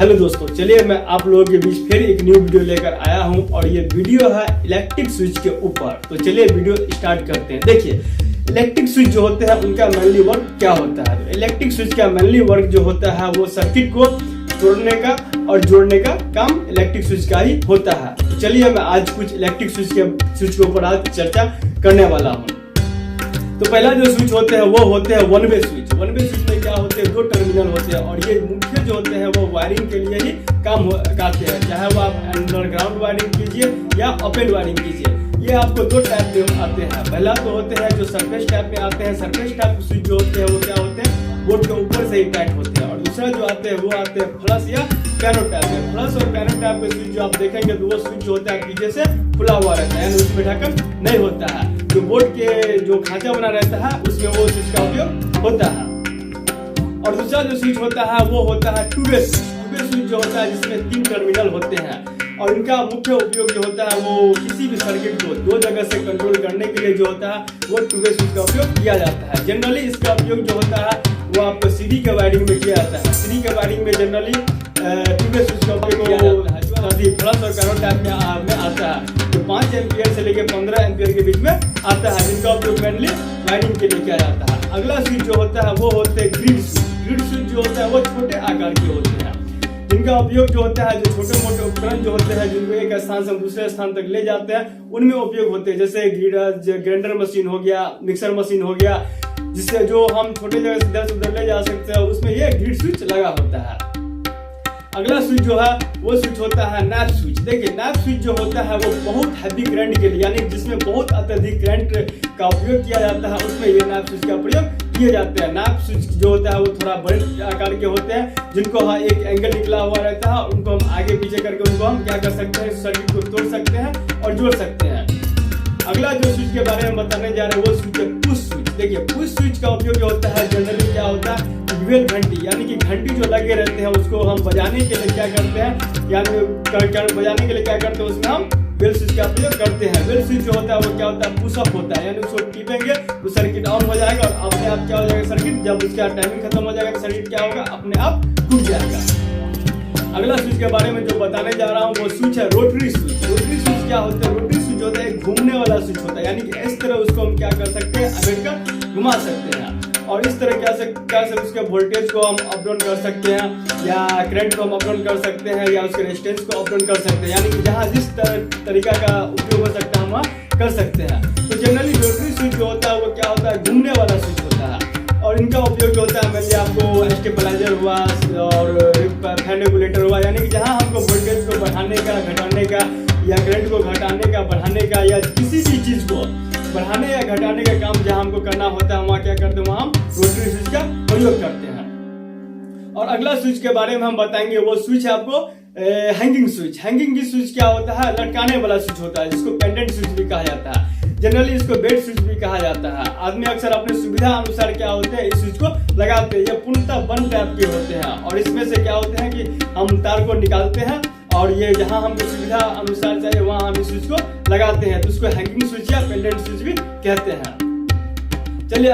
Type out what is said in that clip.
Hello दोस्तों, चलिए मैं आप लोगों के बीच फिर एक न्यू वीडियो लेकर आया हूं और ये वीडियो है इलेक्ट्रिक स्विच के ऊपर। तो चलिए वीडियो स्टार्ट करते हैं। देखिए, इलेक्ट्रिक स्विच जो होते हैं उनका मेनली वर्क क्या होता है। तो इलेक्ट्रिक स्विच का मेनली वर्क जो होता है वो सर्किट को तोड़ने का और जोड़ने का काम इलेक्ट्रिक स्विच का ही होता है। तो चलिए मैं आज कुछ इलेक्ट्रिक स्विच के ऊपर आज चर्चा करने वाला हूँ। तो पहला जो स्विच होते हैं वो होते हैं one way switch. One way switch में क्या होते हैं, दो टर्मिनल होते हैं और ये मुख्य जो होते हैं वो वायरिंग के लिए ही काम करते हैं। चाहे वो आप अंडरग्राउंड वायरिंग कीजिए या ओपन वायरिंग कीजिए। ये आपको दो टाइप में आते हैं। पहला तो होते हैं जो सरफेस टाइप में आते हैं। सरफेस टाइप स्विच जो होते हैं वो क्या होते हैं, बोर्ड के ऊपर से ही टाइट होते हैं। और दूसरा जो आते हैं वो आते हैं फ्लश या पैनो टाइप में। फ्लश और पैनो टाइप के स्विच जो आप देखेंगे तो वो स्विच जो होता है पीछे से खुला हुआ रहता है, यानी उसमें ढक्कन नहीं होता है। जो बोर्ड के जो खांचा बना रहता है उसमें वो स्विच का उपयोग होता है। और दूसरा जो स्विच होता है वो होता है two way switch. Two way switch जो होता है जिसमें तीन टर्मिनल होते हैं और इनका मुख्य उपयोग जो होता है वो किसी भी सर्किट को दो जगह से कंट्रोल करने के लिए जो होता है वो टू वे स्विच का उपयोग किया जाता है। जनरली इसका उपयोग जो होता है वो आपको सीडी के वायरिंग में किया जाता है। सीडी के वायरिंग में जनरली टू वे स्विच का उपयोग किया जाता है, जो फ्लश और पैनो टाइप में आता है, जो 5 एम्पियर से लेकर 15 एम्पियर के बीच में आता है, जिनका उपयोग मेनली वायरिंग के लिए किया जाता है। अगला स्विच जो होता है वो होते हैं ग्रिड स्विच। ग्रिड स्विच जो होता है वो छोटे आकार के होते हैं, जिनका उपयोग जो होता है जो छोटे मोटे उपकरण जो होते हैं जिनको एक स्थान से दूसरे स्थान तक ले जाते हैं उनमें उपयोग होते हैं। जैसे ग्राइंडर मशीन हो गया, मिक्सर मशीन हो गया, जिससे जो हम छोटे जगह से इधर से उधर ले जा सकते हैं, उसमें ये ग्रिड स्विच लगा होता है। अगला स्विच जो है वो स्विच होता है नैप स्विच। देखिए, नैप स्विच जो होता है वो बहुत हैवी करंट के लिए, यानी जिसमें बहुत अत्यधिक करंट का उपयोग किया जाता है, उसमें ये नैप स्विच का प्रयोग किए जाते हैं। नैप स्विच जो होता है वो थोड़ा बड़े आकार के होते हैं, जिनको एक एंगल निकला हुआ रहता है, उनको हम आगे पीछे करके उनको हम क्या कर सकते हैं, सर्किट को तोड़ सकते हैं और जोड़ सकते हैं। अगला जो स्विच के बारे में बताने जा रहे हैं वो स्विच है पुश स्विच। देखिए, पुश स्विच का उपयोग जो होता है जनरली क्या होता है, ड्यूअल घंटी, यानी कि घंटी जो लगे रहते हैं उसको हम बजाने के लिए क्या करते हैं, यानी बजाने के लिए क्या करते हैं, उसमें हम बेल स्विच का प्रयोग करते हैं। बेल स्विच जो होता है वो क्या होता है, पुश अप होता है, यानी उसको टिपेंगे तो सर्किट ऑन हो जाएगा और अपने आप क्या हो जाएगा सर्किट, जब उसका टाइमिंग खत्म हो जाएगा तो सर्किट क्या होगा, अपने आप टूट जाएगा। अगला स्विच के बारे में जो बताने जा रहा हूँ वो स्विच है रोटरी स्विच। रोटरी स्विच क्या होता है, रोटरी स्विच होता है घूमने वाला स्विच होता है, यानी कि इस तरह उसको हम क्या कर सकते हैं, अबेट कर घुमा सकते हैं और इस तरह क्या से उसके वोल्टेज को हम अप डाउन कर सकते हैं या करंट को हम अप डाउन कर सकते हैं या उसके रेजिस्टेंस को अप डाउन कर सकते हैं, यानी कि जहाँ जिस तरीका का उपयोग हो सकता है हम वहाँ कर सकते हैं। तो जनरली रोटरी स्विच जो होता है वो क्या होता है, घूमने वाला स्विच होता है और इनका उपयोग जो होता है मैंने आपको स्टेबलाइजर हुआ और फैन रेगुलेटर हुआ, यानी कि जहाँ हमको वोल्टेज को बढ़ाने का, घटाने का या करंट को घटाने का, बढ़ाने का या किसी भी चीज को बढ़ाने या घटाने का काम जहाँ हमको करना होता है वहाँ क्या करते हैं, वहाँ हम रोटरी स्विच का प्रयोग करते हैं। और अगला स्विच के बारे में हम बताएंगे वो स्विच है आपको हैंगिंग स्विच। हैंगिंग स्विच क्या होता है, लटकाने वाला स्विच होता है, जिसको पेंडेंट स्विच भी कहा जाता है। जनरली इसको बेड स्विच भी कहा जाता है। आदमी अक्सर अपने सुविधा अनुसार क्या होते हैं, इस स्विच को लगाते हैं। ये पूर्णतः बंद टाइप के होते हैं और इसमें से क्या होते हैं कि हम तार को निकालते हैं और ये जहां हमको सुविधा अनुसार चाहिए वहां हम इस स्विच को लगाते हैं। तो इसको हैंगिंग स्विच या पेंडेंट स्विच भी कहते हैं। चलिए